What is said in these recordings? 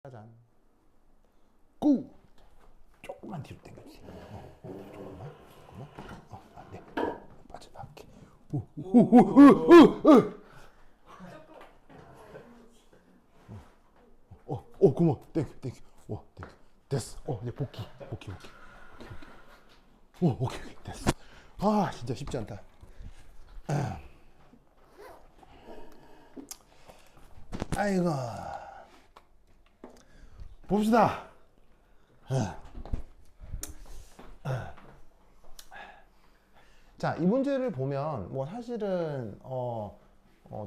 짜잔. 꾸! 조금만 뒤로 당겨주세요. 조금만. 네. 빠져나갈게. 고마워. 땡큐. 땡큐. 됐어. 이제 복귀. 오케이. 됐어. 아, 진짜 쉽지 않다. 아이고. 봅시다. 자, 이 문제를 보면 뭐 사실은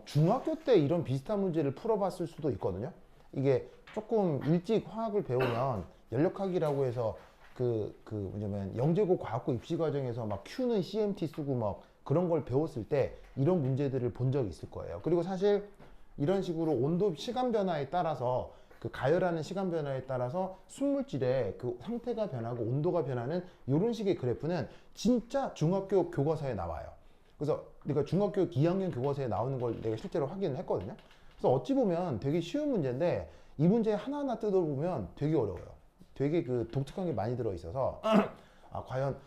중학교 때 이런 비슷한 문제를 풀어봤을 수도 있거든요. 이게 조금 일찍 화학을 배우면 연력학이라고 해서 뭐냐면 영재고 과학고 입시 과정에서 막 Q는 CMT 쓰고 막 그런 걸 배웠을 때 이런 문제들을 본 적이 있을 거예요. 그리고 사실 이런 식으로 온도 시간 변화에 따라서 그 가열하는 시간 변화에 따라서 순물질의 그 상태가 변하고 온도가 변하는 이런 식의 그래프는 진짜 중학교 교과서에 나와요. 그래서 내가 중학교 2학년 교과서에 나오는 걸 내가 실제로 확인을 했거든요. 그래서 어찌 보면 되게 쉬운 문제인데 이 문제 하나하나 뜯어보면 되게 어려워요. 되게 그 독특한 게 많이 들어있어서 과연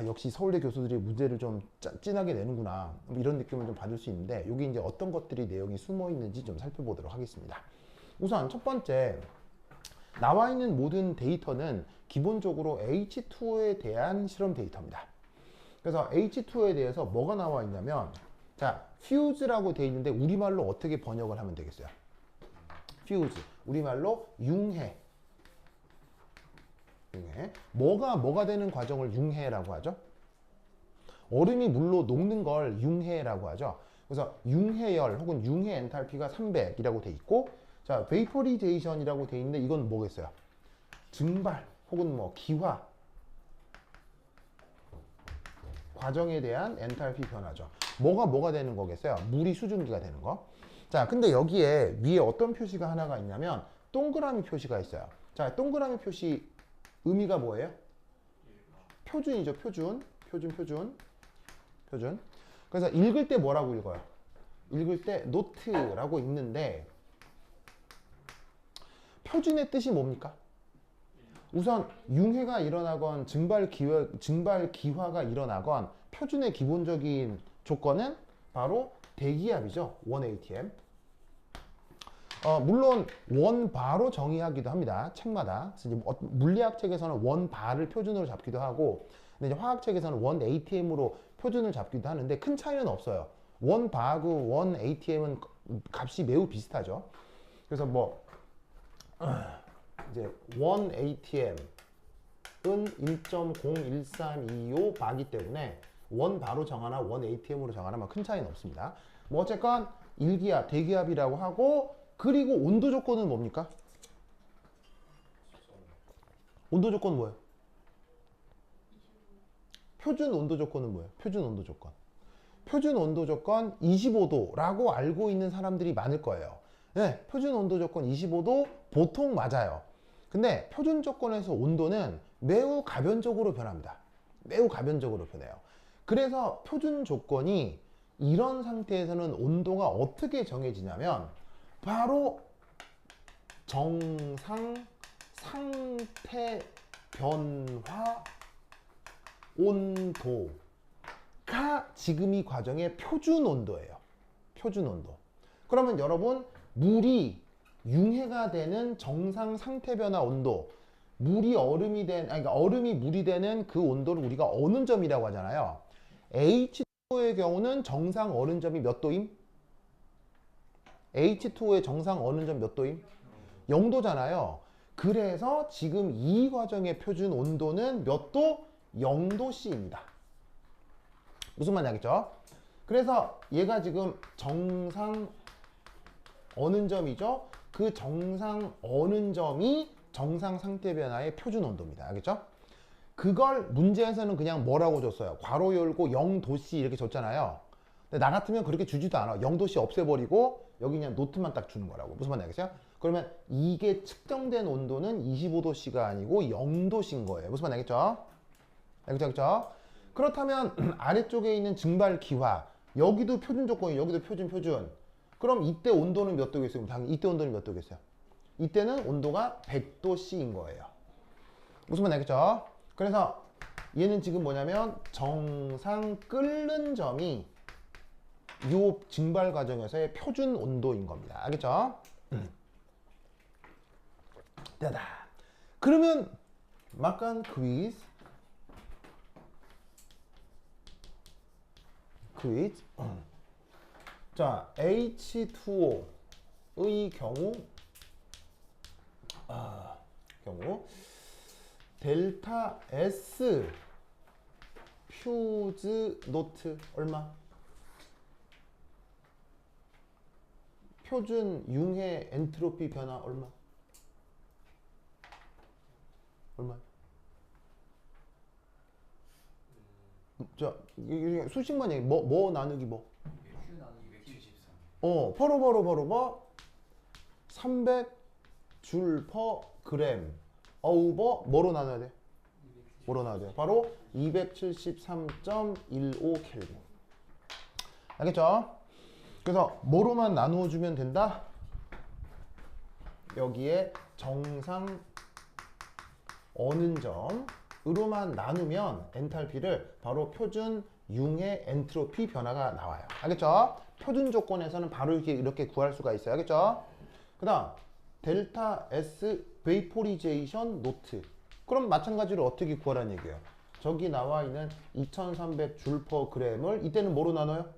역시 서울대 교수들이 문제를 좀 진하게 내는구나 이런 느낌을 좀 받을 수 있는데 여기 이제 어떤 것들이 내용이 숨어 있는지 좀 살펴보도록 하겠습니다. 우선 첫 번째, 나와 있는 모든 데이터는 기본적으로 H2O에 대한 실험 데이터입니다. 그래서 H2O에 대해서 뭐가 나와 있냐면, 자, fuse라고 되어 있는데 우리말로 어떻게 번역을 하면 되겠어요? fuse, 우리말로 융해. 뭐가 되는 과정을 융해라고 하죠? 얼음이 물로 녹는 걸 융해라고 하죠. 그래서 융해열 혹은 융해 엔탈피가 300이라고 돼 있고, 자, 베이퍼리제이션이라고 돼 있는데 이건 뭐겠어요? 증발 혹은 뭐 기화 과정에 대한 엔탈피 변화죠. 뭐가 되는 거겠어요? 물이 수증기가 되는 거. 자, 근데 여기에 위에 어떤 표시가 하나가 있냐면 동그라미 표시가 있어요. 자, 동그라미 표시 의미가 뭐예요? 표준이죠. 표준. 그래서 읽을 때 뭐라고 읽어요? 읽을 때 노트라고 읽는데 표준의 뜻이 뭡니까? 우선 융해가 일어나건 증발 기화가 일어나건 표준의 기본적인 조건은 바로 대기압이죠. 1atm. 물론 원바로 정의하기도 합니다. 책마다. 그래서 이제 물리학 책에서는 원바를 표준으로 잡기도 하고, 근데 이제 화학 책에서는 1atm으로 표준을 잡기도 하는데 큰 차이는 없어요. 원바하고 1atm은 값이 매우 비슷하죠. 그래서 뭐 이제 1atm은 1.01325 바기 때문에 원바로 정하나 1atm으로 정하나 큰 차이는 없습니다. 뭐 어쨌건 일기압, 대기압이라고 하고, 그리고 온도 조건은 뭡니까? 온도 조건은 뭐예요? 표준 온도 조건은 뭐예요? 표준 온도 조건. 표준 온도 조건 25도라고 알고 있는 사람들이 많을 거예요. 네, 표준 온도 조건 25도 보통 맞아요. 근데 표준 조건에서 온도는 매우 가변적으로 변합니다. 매우 가변적으로 변해요. 그래서 표준 조건이 이런 상태에서는 온도가 어떻게 정해지냐면 바로 정상 상태 변화 온도가 지금 이 과정의 표준 온도예요. 표준 온도. 그러면 여러분, 물이 융해가 되는 정상 상태 변화 온도, 그러니까 얼음이 물이 되는 그 온도를 우리가 어느 점이라고 하잖아요. H2O의 경우는 정상 어느 점이 몇 도임? H2O의 정상 어느 점 몇 도임? 0도잖아요. 그래서 지금 이 과정의 표준 온도는 몇 도? 0도씨입니다. 무슨 말인지 알겠죠? 그래서 얘가 지금 정상 어느 점이죠? 그 정상 어느 점이 정상 상태 변화의 표준 온도입니다. 알겠죠? 그걸 문제에서는 그냥 뭐라고 줬어요? 괄호 열고 0도씨 이렇게 줬잖아요. 근데 나 같으면 그렇게 주지도 않아. 0도씨 없애버리고 여기 그냥 노트만 딱 주는 거라고. 무슨 말인지 알겠어요? 그러면 이게 측정된 온도는 25도씨가 아니고 0도씨인 거예요. 무슨 말인지 알겠죠? 알겠죠? 그렇다면 아래쪽에 있는 증발 기화, 여기도 표준 조건이에요. 여기도 표준. 그럼 이때 온도는 몇 도겠어요? 당연히 이때 온도는 몇 도겠어요? 이때는 온도가 100도C인 거예요. 무슨 말 알겠죠? 그래서 얘는 지금 뭐냐면 정상 끓는 점이 요 증발 과정에서의 표준 온도인 겁니다. 알겠죠? 됐다. 그러면 막간 퀴즈. 자, H2O의 경우 델타 S 퓨즈 노트 얼마? 표준 융해 엔트로피 변화 얼마? 얼마? 자, 수식만 얘기. 뭐 나누기 뭐? Q 나누기 173. 바로 300 줄 퍼 그램 오버 뭐로 나눠야 돼? 뭐로 나눠야 돼? 바로 273.15 켈빈. 알겠죠? 그래서 뭐로만 나누어 주면 된다? 여기에 정상 어는 점으로만 나누면 엔탈피를 바로 표준 융해 엔트로피 변화가 나와요. 알겠죠? 표준 조건에서는 바로 이렇게 구할 수가 있어요. 알겠죠? 그 다음 델타 S 베이포리제이션 노트. 그럼 마찬가지로 어떻게 구하라는 얘기예요? 저기 나와 있는 2300 줄 퍼 그램을 이때는 뭐로 나눠요?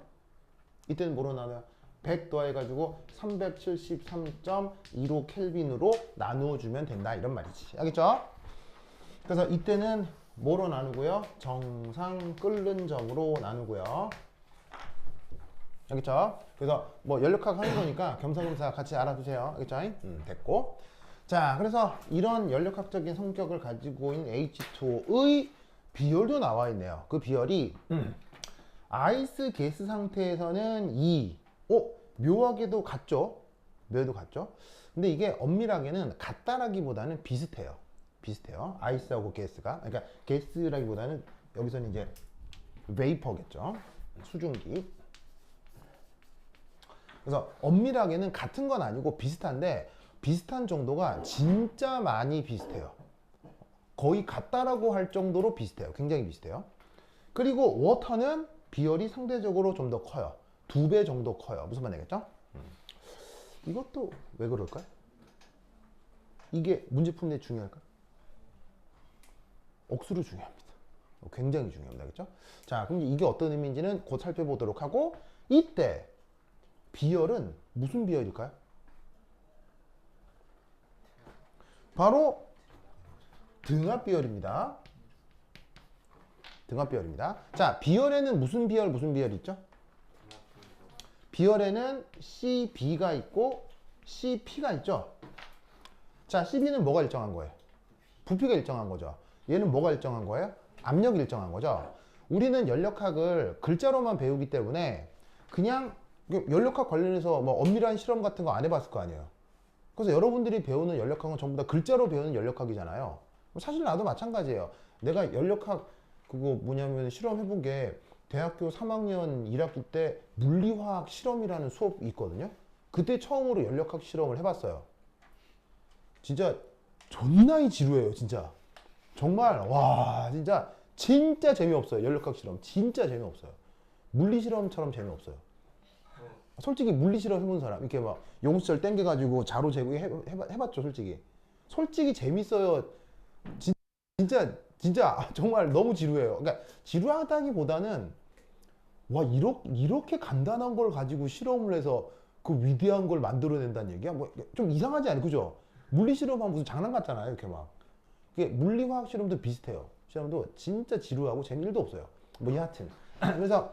100 더해가지고 373.15 켈빈으로 나누어 주면 된다 이런 말이지. 알겠죠? 그래서 이때는 뭐로 나누고요? 정상 끓는 점으로 나누고요. 알겠죠? 그래서 뭐 연력학 하는 거니까 겸사겸사 같이 알아두세요. 알겠죠? 됐고. 자, 그래서 이런 연력학적인 성격을 가지고 있는 H2O의 비열도 나와 있네요. 그 비열이 아이스 게스 상태에서는 2. 묘하게도 같죠? 묘하게도 같죠? 근데 이게 엄밀하게는 같다라기보다는 비슷해요. 아이스하고 게스가. 그러니까 게스라기보다는 여기서는 이제 베이퍼겠죠. 수증기. 그래서 엄밀하게는 같은 건 아니고 비슷한데 비슷한 정도가 진짜 많이 비슷해요. 거의 같다라고 할 정도로 비슷해요. 굉장히 비슷해요. 그리고 워터는 비열이 상대적으로 좀 더 커요. 2배 정도 커요. 무슨 말이겠죠? 이것도 왜 그럴까요? 이게 문제 푸는 데 중요할까요? 억수로 중요합니다. 굉장히 중요합니다. 그렇죠? 자, 그럼 이게 어떤 의미인지는 곧 살펴보도록 하고 이때 비열은 무슨 비열일까요? 바로 등압 비열입니다. 자, 비열에는 무슨 비열 있죠? 비열에는 CB가 있고 CP가 있죠. 자, CB는 뭐가 일정한 거예요? 부피가 일정한 거죠. 얘는 뭐가 일정한 거예요? 압력이 일정한 거죠. 우리는 연력학을 글자로만 배우기 때문에 그냥 연력학 관련해서 뭐 엄밀한 실험 같은 거 안 해봤을 거 아니에요. 그래서 여러분들이 배우는 연력학은 전부 다 글자로 배우는 연력학이잖아요. 사실 나도 마찬가지예요. 내가 연력학 그거 뭐냐면 실험해본 게 대학교 3학년 1학기 때 물리화학 실험이라는 수업이 있거든요. 그때 처음으로 연력학 실험을 해봤어요. 진짜 존나이 지루해요. 진짜 정말 와 진짜 재미없어요. 연력학 실험 진짜 재미없어요. 물리 실험처럼 재미없어요. 솔직히 물리 실험 해본 사람 이렇게 막 용수철 땡겨가지고 자로 재고 해봤죠. 솔직히 재밌어요. 진짜 정말 너무 지루해요. 그러니까 지루하다기보다는 와 이렇게 간단한 걸 가지고 실험을 해서 그 위대한 걸 만들어낸다는 얘기야. 뭐 좀 이상하지 않아요, 그죠? 물리 실험하면 무슨 장난 같잖아요, 이렇게 막. 이게 물리화학 실험도 비슷해요. 실험도 진짜 지루하고 재미도 없어요. 뭐 여하튼 그래서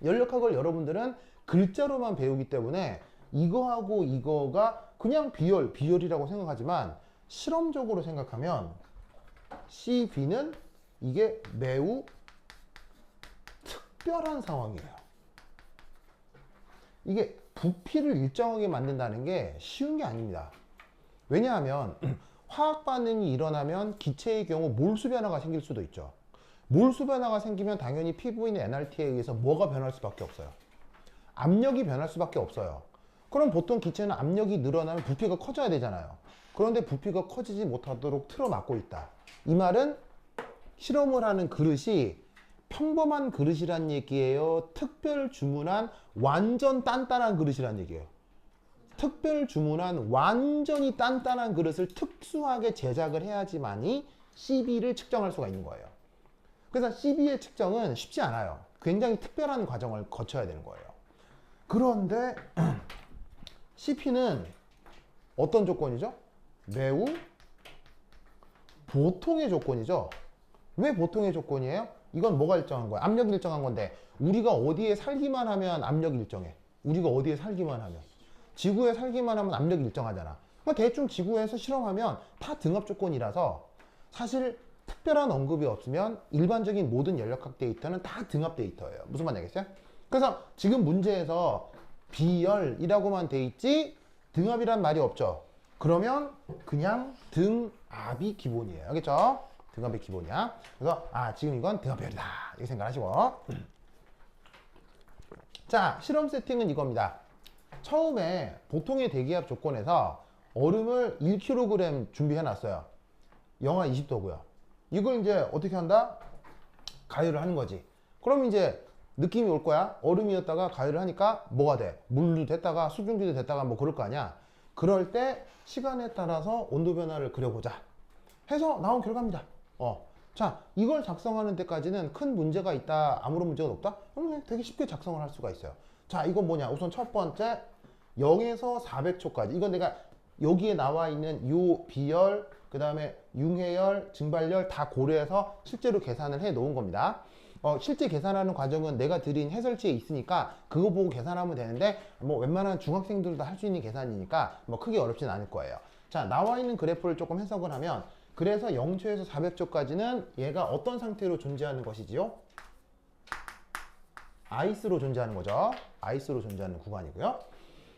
연력학을 여러분들은 글자로만 배우기 때문에 이거하고 이거가 그냥 비열이라고 생각하지만 실험적으로 생각하면 CB는 이게 매우 특별한 상황이에요. 이게 부피를 일정하게 만든다는 게 쉬운 게 아닙니다. 왜냐하면 화학 반응이 일어나면 기체의 경우 몰수 변화가 생길 수도 있죠. 몰수 변화가 생기면 당연히 피부에 있는 NRT에 의해서 뭐가 변할 수밖에 없어요? 압력이 변할 수밖에 없어요. 그럼 보통 기체는 압력이 늘어나면 부피가 커져야 되잖아요. 그런데 부피가 커지지 못하도록 틀어막고 있다. 이 말은 실험을 하는 그릇이 평범한 그릇이란 얘기예요? 특별 주문한 완전 단단한 그릇이란 얘기예요? 특별 주문한 완전히 단단한 그릇을 특수하게 제작을 해야지만이 CB를 측정할 수가 있는 거예요. 그래서 CB의 측정은 쉽지 않아요. 굉장히 특별한 과정을 거쳐야 되는 거예요. 그런데 CP는 어떤 조건이죠? 매우 보통의 조건이죠. 왜 보통의 조건이에요? 이건 뭐가 일정한 거야? 압력이 일정한 건데 우리가 어디에 살기만 하면 압력이 일정해. 우리가 어디에 살기만 하면. 지구에 살기만 하면 압력이 일정하잖아. 그러니까 대충 지구에서 실험하면 다 등압 조건이라서 사실 특별한 언급이 없으면 일반적인 모든 연력학 데이터는 다 등압 데이터예요. 무슨 말인지 알겠어요? 그래서 지금 문제에서 비열이라고만 돼 있지 등압이란 말이 없죠. 그러면 그냥 등압이 기본이에요. 알겠죠? 등압이 기본이야. 그래서 지금 이건 등압열이다 이렇게 생각하시고 자 실험 세팅은 이겁니다. 처음에 보통의 대기압 조건에서 얼음을 1kg 준비해 놨어요. 영하 20도고요. 이걸 이제 어떻게 한다? 가열을 하는 거지. 그럼 이제 느낌이 올 거야. 얼음이었다가 가열을 하니까 뭐가 돼? 물도 됐다가 수증기도 됐다가 뭐 그럴 거 아니야. 그럴 때 시간에 따라서 온도 변화를 그려보자 해서 나온 결과입니다. 자, 이걸 작성하는 데까지는 큰 문제가 있다, 아무런 문제가 없다? 그럼 되게 쉽게 작성을 할 수가 있어요. 자, 이건 뭐냐? 우선 첫 번째 0에서 400초까지. 이건 내가 여기에 나와 있는 요 비열, 그 다음에 융해열, 증발열 다 고려해서 실제로 계산을 해 놓은 겁니다. 실제 계산하는 과정은 내가 드린 해설지에 있으니까 그거 보고 계산하면 되는데 뭐 웬만한 중학생들도 할 수 있는 계산이니까 뭐 크게 어렵진 않을 거예요. 자, 나와 있는 그래프를 조금 해석을 하면 그래서 0초에서 400초까지는 얘가 어떤 상태로 존재하는 것이지요? 아이스로 존재하는 거죠. 아이스로 존재하는 구간이고요.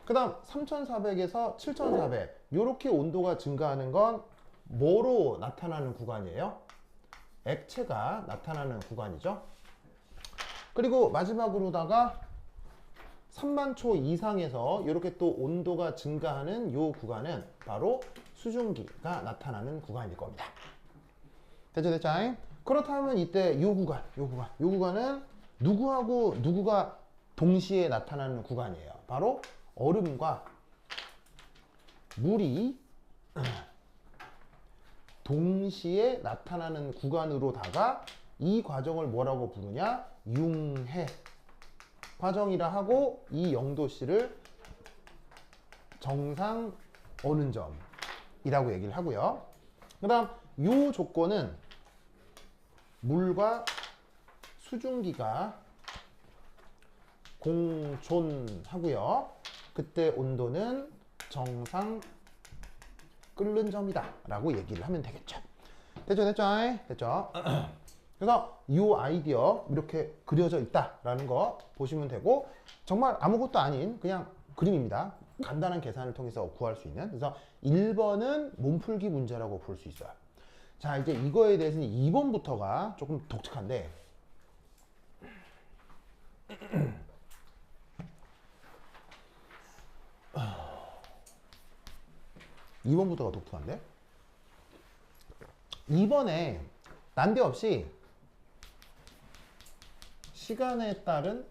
그 다음 3400에서 7400 이렇게 온도가 증가하는 건 뭐로 나타나는 구간이에요? 액체가 나타나는 구간이죠. 그리고 마지막으로다가 3만 초 이상에서 이렇게 또 온도가 증가하는 이 구간은 바로 수증기가 나타나는 구간일 겁니다. 됐죠, 됐죠? 그렇다면 이때 이 구간은 누구하고 누구가 동시에 나타나는 구간이에요. 바로 얼음과 물이 동시에 나타나는 구간으로다가 이 과정을 뭐라고 부르냐? 융해 과정이라 하고 이 0도씨를 정상 어느 점이라고 얘기를 하고요. 그 다음 이 조건은 물과 수증기가 공존하고요. 그때 온도는 정상 끓는 점이다 라고 얘기를 하면 되겠죠. 됐죠, 됐죠, 됐죠. 그래서 이 아이디어 이렇게 그려져 있다라는 거 보시면 되고 정말 아무것도 아닌 그냥 그림입니다. 간단한 계산을 통해서 구할 수 있는. 그래서 1번은 몸풀기 문제라고 볼 수 있어요. 자, 이제 이거에 대해서는 2번부터가 조금 독특한데 2번부터가 독특한데 2번에 난데없이 시간에 따른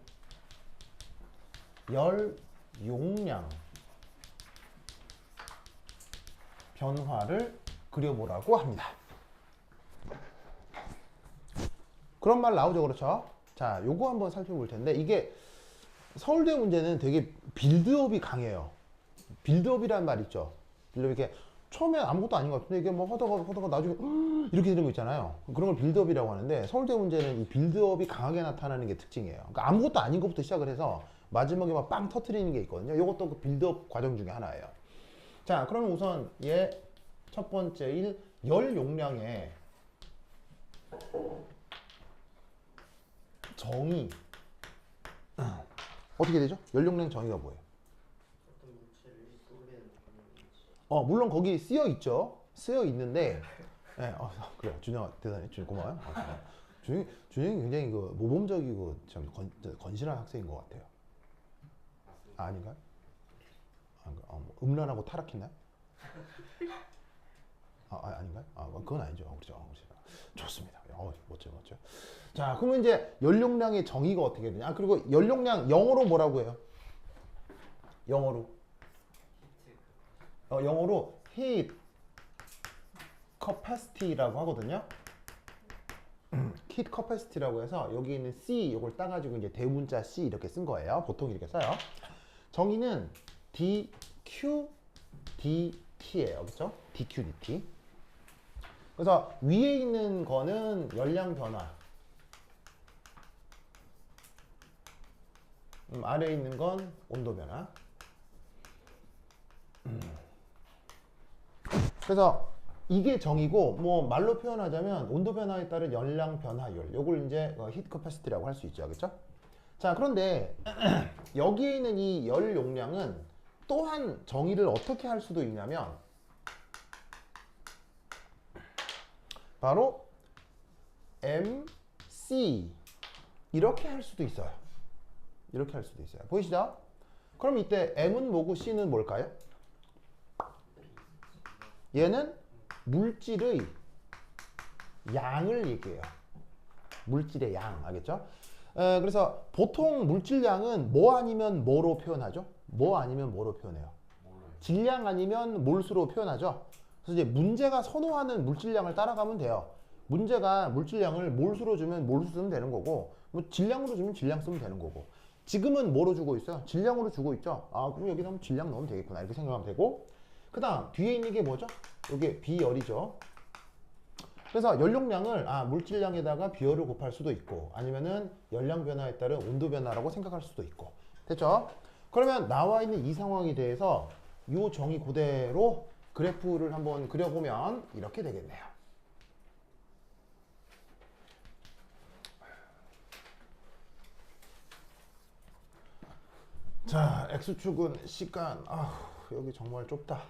열 용량 변화를 그려보라고 합니다. 그런 말 나오죠, 그렇죠? 자, 요거 한번 살펴볼 텐데 이게 서울대 문제는 되게 빌드업이 강해요. 빌드업이라는 말 있죠. 빌드업 이렇게 처음에 아무것도 아닌 것 같은데 이게 뭐 하다가 나중에 이렇게 되는 거 있잖아요. 그런 걸 빌드업이라고 하는데 서울대 문제는 이 빌드업이 강하게 나타나는 게 특징이에요. 그러니까 아무것도 아닌 것부터 시작을 해서 마지막에 막 빵 터트리는 게 있거든요. 이것도 그 빌드업 과정 중에 하나예요. 자, 그러면 우선 얘 첫 번째 열 용량의 정의 어떻게 되죠? 열 용량 정의가 뭐예요? 물론 거기 쓰여 있죠. 쓰여 있는데, 네, 그래요. 준영아, 대단해. 준영 고마워요. 준영이 굉장히 그 모범적이고 참 건실한 학생인 것 같아요. 아닌가요? 뭐 음란하고 타락했나요? 그건 아니죠. 그렇죠. 좋습니다. 멋져. 자, 그러면 이제 연용량의 정의가 어떻게 되냐? 그리고 연용량 영어로 뭐라고 해요? 영어로 heat capacity라고 하거든요. heat capacity라고 해서 여기 있는 C 이걸 따가지고 이제 대문자 C 이렇게 쓴 거예요. 보통 이렇게 써요. 정의는 dQ/dt예요. 그렇죠? dQ/dt. 그래서 위에 있는 거는 열량 변화, 아래에 있는 건 온도 변화. 그래서 이게 정의고, 뭐 말로 표현하자면 온도 변화에 따른 열량 변화율, 요걸 이제 히트 커패시티라고 할 수 있죠. 그렇죠? 자, 그런데 여기에 있는 이 열 용량은 또한 정의를 어떻게 할 수도 있냐면 바로 MC 이렇게 할 수도 있어요. 이렇게 할 수도 있어요. 보이시죠? 그럼 이때 M은 뭐고 C는 뭘까요? 얘는 물질의 양을 얘기해요. 물질의 양, 알겠죠? 그래서 보통 물질량은 뭐 아니면 뭐로 표현하죠? 뭐 아니면 뭐로 표현해요? 질량 아니면 몰수로 표현하죠? 그래서 이제 문제가 선호하는 물질량을 따라가면 돼요. 문제가 물질량을 몰수로 주면 몰수 쓰면 되는 거고, 뭐 질량으로 주면 질량 쓰면 되는 거고. 지금은 뭐로 주고 있어요? 질량으로 주고 있죠? 아, 그럼 여기다 한번 질량 넣으면 되겠구나. 이렇게 생각하면 되고. 그 다음, 뒤에 있는 게 뭐죠? 이게 비열이죠. 그래서 연용량을 물질량에다가 비열을 곱할 수도 있고, 아니면은 열량 변화에 따른 온도 변화라고 생각할 수도 있고. 됐죠? 그러면 나와 있는 이 상황에 대해서 이 정의 그대로 그래프를 한번 그려보면 이렇게 되겠네요. 자, X축은 시간. 여기 정말 좁다.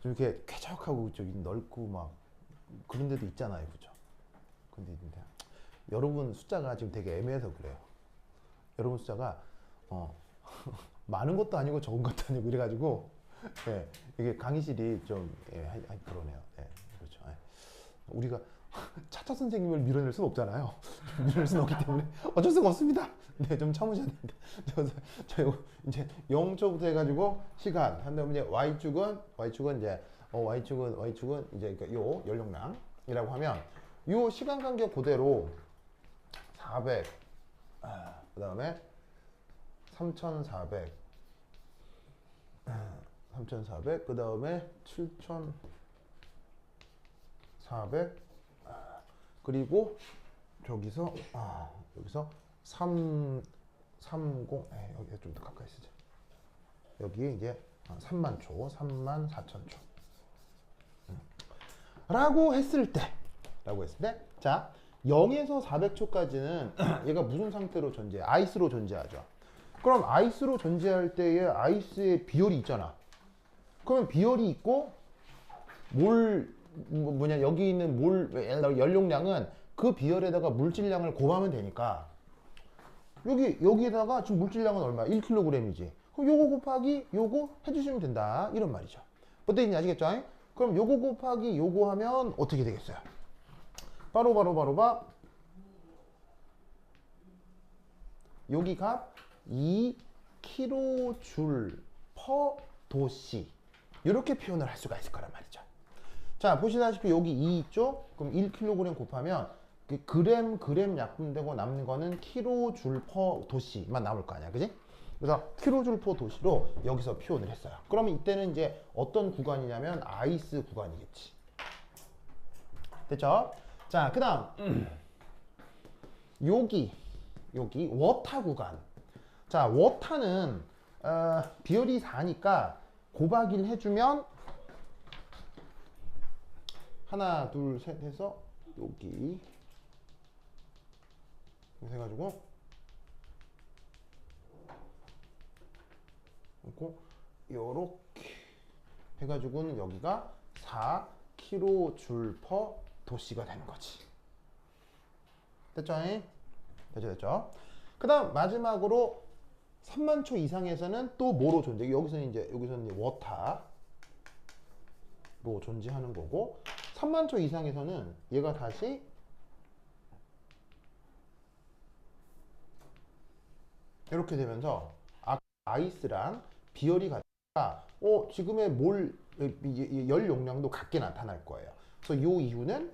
좀 이렇게 쾌적하고 저기 넓고 막 그런 데도 있잖아요. 그죠? 근데 여러분 숫자가 지금 되게 애매해서 그래요. 여러분 숫자가 많은 것도 아니고 적은 것도 아니고 이래가지고 예, 이게 강의실이 좀 그러네요. 예, 그렇죠. 예. 우리가 차차 선생님을 밀어낼 수는 없잖아요. 밀어낼 수는 없기 때문에 어쩔 수가 없습니다. 네, 좀 참으셔야 됩니다. 저 이제 0초부터 해가지고 시간 한 다음에 이제 y축은 이제 y축은 이제 요 연용량이라고 하면 요 시간 간격 그대로 400 그다음에 3400 그다음에 7400 그리고 저기서 여기서 30 여기 좀 더 가까이 쓰자. 여기에 이제 30,000초 34,000초 라고 했을 때 자 0에서 400초까지는 얘가 무슨 상태로 존재해? 아이스로 존재하죠. 그럼 아이스로 존재할 때의 아이스의 비열이 있잖아. 그러면 비열이 있고 여기 있는 연용량은 그 비열에다가 물질량을 곱하면 되니까 여기에다가 지금 물질량은 얼마야? 1kg이지. 그럼 요거 곱하기 요거 해주시면 된다. 이런 말이죠. 어떻게 되는지 아시겠죠? 그럼 요거 곱하기 요거 하면 어떻게 되겠어요? 바로 여기 값 2kJ/도시 이렇게 표현을 할 수가 있을 거란 말이죠. 자, 보시다시피 여기 2 있죠? 그럼 1kg 곱하면 그램 약분되고 남는 거는 kJ/도시만 남을 거 아니야, 그지? 그래서 kJ/도시로 여기서 표현을 했어요. 그러면 이때는 이제 어떤 구간이냐면 아이스 구간이겠지. 됐죠? 자, 그 다음 여기 워터 구간. 자, 워터는 비열이 4니까 곱하기를 해주면 하나 둘 셋 해서 여기 이렇게 해가지고 요렇게 해가지고는 여기가 4kJ/도시가 되는 거지. 됐죠? 됐죠? 그 다음 마지막으로 30,000초 이상에서는 또 뭐로 존재해? 여기서는 이제 워터 존재하는 거고 3만 초 이상에서는 얘가 다시 이렇게 되면서 아이스랑 비열이 같으니까 지금의 열 용량도 같게 나타날 거예요. 그래서 이 이유는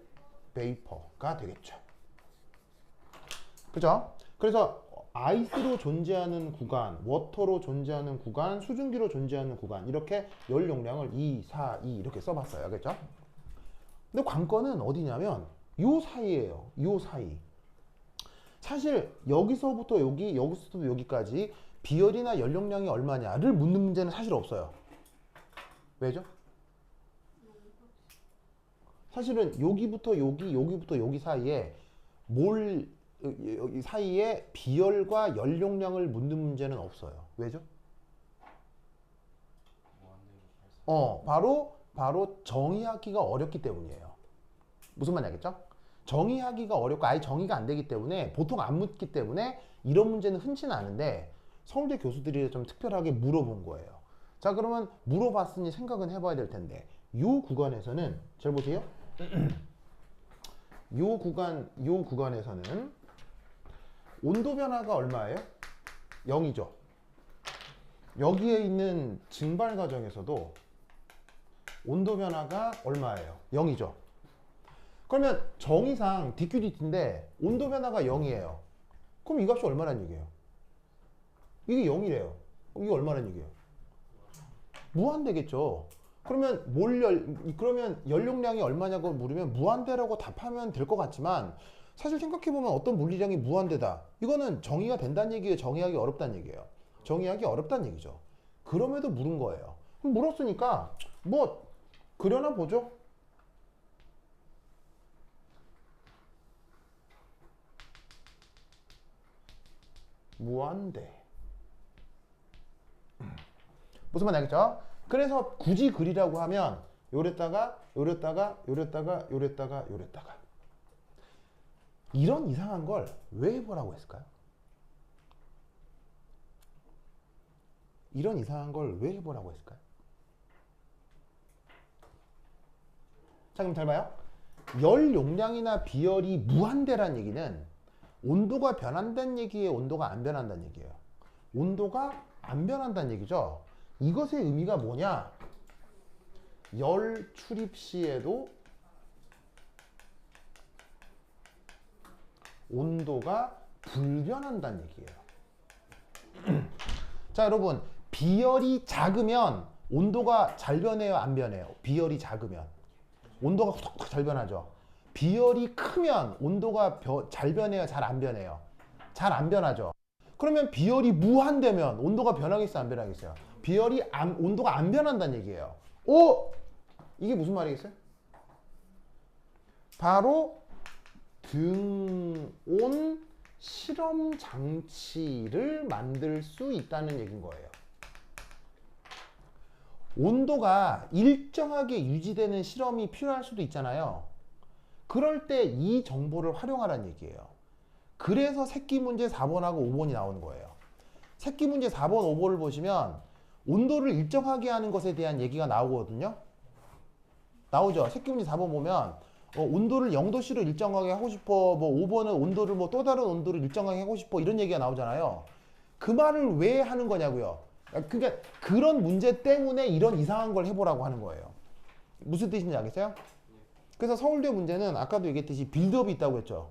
베이퍼가 되겠죠. 그죠? 그래서 아이스로 존재하는 구간, 워터로 존재하는 구간, 수증기로 존재하는 구간 이렇게 열 용량을 2, 4, 2 이렇게 써봤어요. 그죠? 근데 관건은 어디냐면 요 사이예요. 요 사이. 사실 여기서부터 여기, 여기서부터 여기까지 비열이나 열 용량이 얼마냐를 묻는 문제는 사실 없어요. 왜죠? 사실은 여기부터 여기, 여기부터 여기 사이에 여기 사이에 비열과 열 용량을 묻는 문제는 없어요. 왜죠? 바로 정의하기가 어렵기 때문이에요. 무슨 말인지 알겠죠? 정의하기가 어렵고 아예 정의가 안 되기 때문에 보통 안 묻기 때문에 이런 문제는 흔치는 않은데 서울대 교수들이 좀 특별하게 물어본 거예요. 자, 그러면 물어봤으니 생각은 해봐야 될 텐데 이 구간에서는 잘 보세요. 요 구간에서는 온도 변화가 얼마예요? 0이죠. 여기에 있는 증발 과정에서도 온도 변화가 얼마예요? 0이죠. 그러면 정의상 dQdt인데 온도 변화가 0이에요. 그럼 이 값이 얼마란 얘기예요? 이게 0이래요. 이게 얼마란 얘기예요? 무한대겠죠. 그러면 연용량이 얼마냐고 물으면 무한대라고 답하면 될 것 같지만 사실 생각해보면 어떤 물리량이 무한대다. 이거는 정의가 된다는 얘기예요? 정의하기 어렵다는 얘기예요? 정의하기 어렵다는 얘기죠. 그럼에도 물은 거예요. 그럼 물었으니까 뭐 그려나 보죠. 무한대. 무슨 말인지 알겠죠? 그래서 굳이 그리라고 하면 요랬다가 이런 이상한 걸 왜 해보라고 했을까요? 이런 이상한 걸 왜 해보라고 했을까요? 자, 그럼 잘 봐요. 열 용량이나 비열이 무한대란 얘기는 온도가 변한다는 얘기예요? 온도가 안 변한다는 얘기예요? 온도가 안 변한다는 얘기죠. 이것의 의미가 뭐냐? 열 출입 시에도 온도가 불변한다는 얘기예요. 자, 여러분, 비열이 작으면 온도가 잘 변해요, 안 변해요? 비열이 작으면 온도가 훅 잘 변하죠. 비열이 크면 온도가 잘 변해요, 잘 안 변해요? 잘 안 변하죠. 그러면 비열이 무한대면 온도가 변하겠어요, 안 변하겠어요? 온도가 안 변한다는 얘기예요. 이게 무슨 말이겠어요? 바로 등온 실험 장치를 만들 수 있다는 얘기인 거예요. 온도가 일정하게 유지되는 실험이 필요할 수도 있잖아요. 그럴 때 이 정보를 활용하라는 얘기예요. 그래서 새끼 문제 4번하고 5번이 나오는 거예요. 새끼 문제 4번, 5번을 보시면 온도를 일정하게 하는 것에 대한 얘기가 나오거든요. 나오죠. 새끼 문제 4번 보면 온도를 0도씨로 일정하게 하고 싶어. 뭐 5번은 온도를 뭐 또 다른 온도를 일정하게 하고 싶어. 이런 얘기가 나오잖아요. 그 말을 왜 하는 거냐고요. 그러니까 그런 문제 때문에 이런 이상한 걸 해보라고 하는 거예요. 무슨 뜻인지 알겠어요? 그래서 서울대 문제는 아까도 얘기했듯이 빌드업이 있다고 했죠.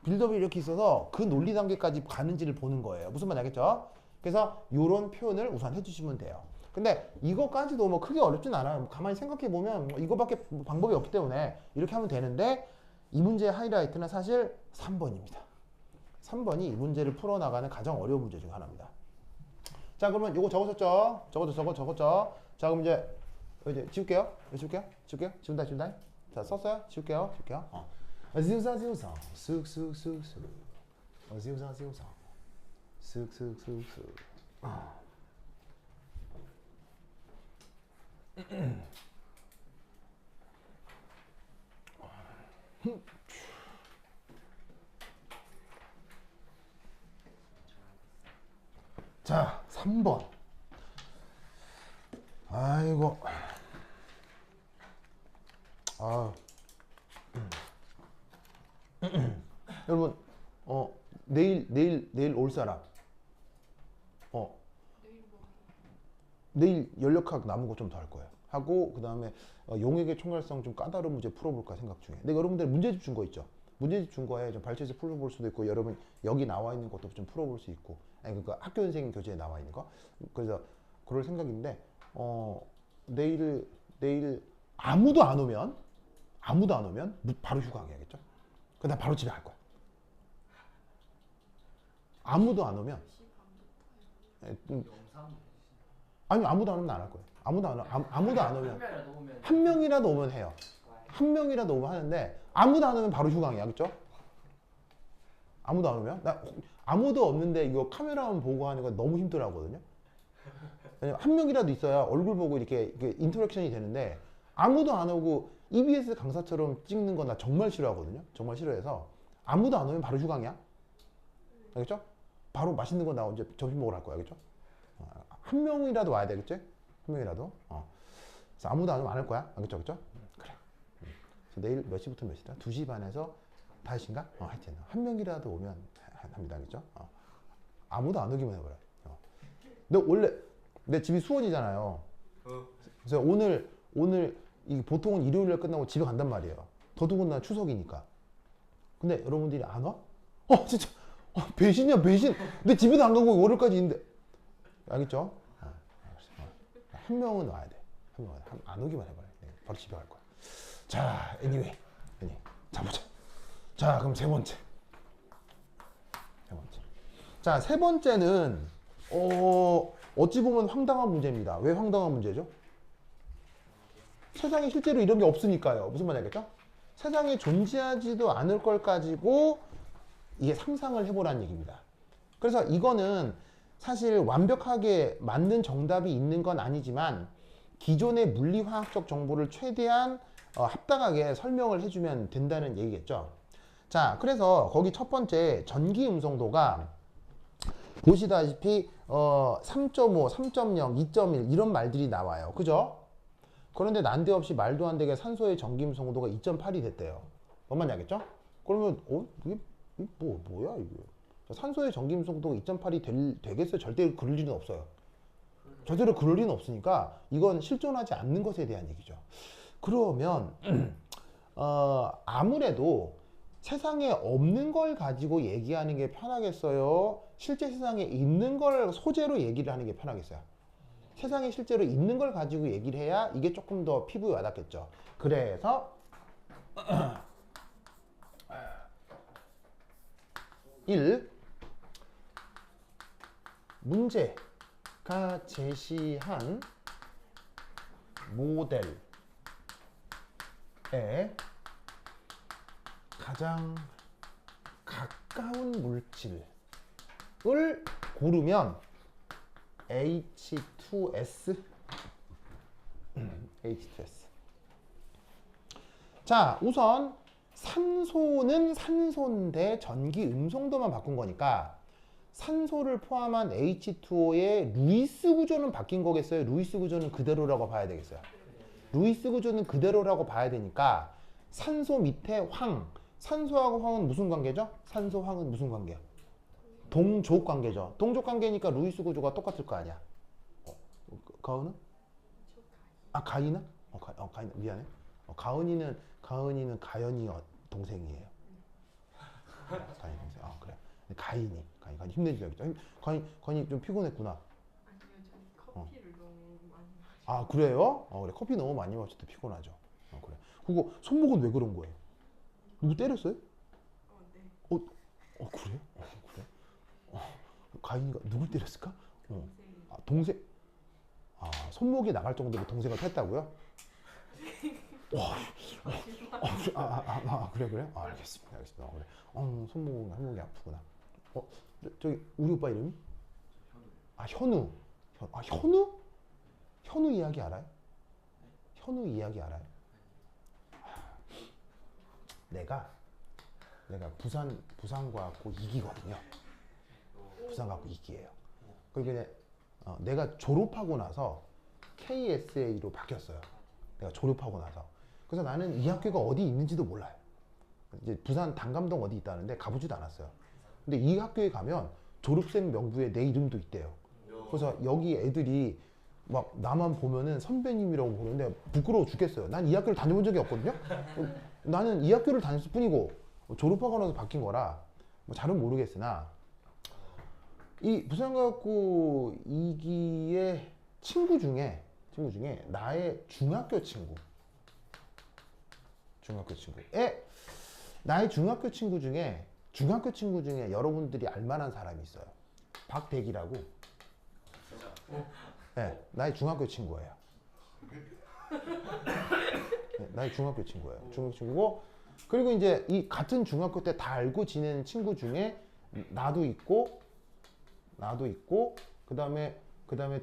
빌드업이 이렇게 있어서 그 논리 단계까지 가는지를 보는 거예요. 무슨 말인지 알겠죠? 그래서 이런 표현을 우선 해주시면 돼요. 근데 이거까지도 뭐 크게 어렵진 않아요. 가만히 생각해 보면 이거밖에 방법이 없기 때문에 이렇게 하면 되는데 이 문제의 하이라이트는 사실 3번입니다. 3번이 이 문제를 풀어나가는 가장 어려운 문제 중 하나입니다. 자, 그러면 이거 적었었죠? 적었죠? 자, 그럼 이제 지울게요. 지운다. 자, 썼어요? 지울게요. 지우사 쓱쓱쓱쓱 지우사 쓱쓱쓱쓱 자, 3번. 아이고. 아, 여러분, 내일 올 사람, 내일 연력학 남은 거 좀 더 할 거예요. 하고 그 다음에 용액의 총괄성 좀 까다로운 문제 풀어볼까 생각 중에. 근데 여러분들 문제집 준 거 있죠? 문제집 준 거에 좀 발췌해서 풀어볼 수도 있고, 여러분 여기 나와 있는 것도 좀 풀어볼 수 있고, 아니 그러니까 학교 선생님 교재에 나와 있는 거. 그래서 그럴 생각인데, 내일 아무도 안 오면 바로 휴강해야겠죠? 그다음 바로 집에 갈 거야. 아무도 안 오면, 영상 아니 아무도 안 오면 안 할 거예요. 아무도 안 한 오면 명이라도 오면 한 명이라도 오면 해요. 한 명이라도 오면 하는데 아무도 안 오면 바로 휴강이야, 그렇죠? 아무도 안 오면 아무도 없는데 이거 카메라만 보고 하는 거 너무 힘들어하거든요. 왜냐면 한 명이라도 있어야 얼굴 보고 이렇게 인터랙션이 되는데 아무도 안 오고 EBS 강사처럼 찍는 건 나 정말 싫어하거든요. 정말 싫어해서 아무도 안 오면 바로 휴강이야. 알겠죠? 바로 맛있는 거 나 언제 점심 먹으러 갈 거야, 알겠죠? 한 명이라도 와야 되겠지? 한 명이라도. 그래서 아무도 안 오면 안 할 거야, 알겠죠, 그렇죠? 그래. 그래서 내일 몇 시부터 몇 시다? 2시 반에서 5시인가? 하여튼 한 명이라도 오면 합니다, 알겠죠? 아무도 안 오기만 해봐요. 너 원래 내 집이 수원이잖아요. 그래서 오늘 이 보통은 일요일날 끝나고 집에 간단 말이에요. 더더군다나 추석이니까. 근데 여러분들이 안 와? 진짜 배신이야, 배신. 내 집에도 안 가고 월요일까지 있는데. 알겠죠? 한 명은 와야 돼. 한 명은 안 오기만 해봐요. 바로 집에 갈 거야. 자, anyway. 자, 보자. 자, 그럼 세 번째. 자, 세 번째는 어찌 보면 황당한 문제입니다. 왜 황당한 문제죠? 세상에 실제로 이런 게 없으니까요. 무슨 말인지 알겠죠? 세상에 존재하지도 않을 걸 가지고 이게 상상을 해보라는 얘기입니다. 그래서 이거는 사실 완벽하게 맞는 정답이 있는 건 아니지만 기존의 물리화학적 정보를 최대한 합당하게 설명을 해주면 된다는 얘기겠죠. 자, 그래서 거기 첫 번째 전기 음성도가 보시다시피 3.5, 3.0, 2.1 이런 말들이 나와요. 그죠? 그런데 난데없이 말도 안 되게 산소의 전기 음성도가 2.8이 됐대요. 뭔 말인지 알겠죠? 그러면 이게 뭐야 이게? 산소의 전기 음성도가 2.8이 되겠어요? 절대 그럴 리는 없어요. 절대로 그럴 리는 없으니까 이건 실존하지 않는 것에 대한 얘기죠. 그러면 아무래도 세상에 없는 걸 가지고 얘기하는 게 편하겠어요? 실제 세상에 있는 걸 소재로 얘기를 하는 게 편하겠어요? 세상에 실제로 있는 걸 가지고 얘기를 해야 이게 조금 더 피부에 와닿겠죠. 그래서 1. 문제가 제시한 모델에 가장 가까운 물질을 고르면 H2S. H2S. 자, 우선 산소는 산소인데 전기 음성도만 바꾼 거니까 산소를 포함한 H2O의 루이스 구조는 바뀐 거겠어요? 루이스 구조는 그대로라고 봐야 되겠어요? 루이스 구조는 그대로라고 봐야 되니까 산소 밑에 황. 산소하고 황은 무슨 관계죠? 산소 황은 무슨 관계야? 동족 관계죠. 동족 관계니까 루이스 구조가 똑같을 거 아니야. 가은은? 가인은? 가인 미안해. 가은이는 가연이 동생이에요. 가연이 동생. 그래. 가인이 힘내지 말겠죠. 가인이 좀 피곤했구나. 아니요, 저는 커피를 너무 많이 마셔요. 그래요? 그래. 커피 너무 많이 마실 때 피곤하죠. 그래. 그거 손목은 왜 그런 거예요? 누구 때렸어요? 네. 그래? 그래? 가인이가 누굴 때렸을까? 동생이. 동생. 손목이 나갈 정도로 동생을 했다고요? 그래? 알겠습니다. 그래. 손목이 아프구나. 저기 우리 오빠 이름이? 현우. 현우? 현우 이야기 알아요? 현우 이야기 알아요? 내가 부산 가고 2기거든요. 부산 가고 2기예요. 그리고 내가 졸업하고 나서 KSA로 바뀌었어요. 내가 졸업하고 나서. 그래서 나는 이 학교가 어디 있는지도 몰라요. 이제 부산 단감동 어디 있다는데 가보지도 않았어요. 근데 이 학교에 가면 졸업생 명부에 내 이름도 있대요. 그래서 여기 애들이 막 나만 보면은 선배님이라고 부르는데 부끄러워 죽겠어요. 난 이 학교를 다녀본 적이 없거든요. 나는 이 학교를 다녔을 뿐이고 졸업하고 나서 바뀐 거라 뭐 잘은 모르겠으나 이 부산과학고 2기의 친구 중에 나의 중학교 친구에 나의 중학교 친구 중에 여러분들이 알만한 사람이 있어요. 박대기라고. 네, 나의 중학교 친구예요. 네, 나의 중학교 친구예요. 중학교 친구고, 그리고 이제 이 같은 중학교 때 다 알고 지낸 친구 중에 나도 있고, 그다음에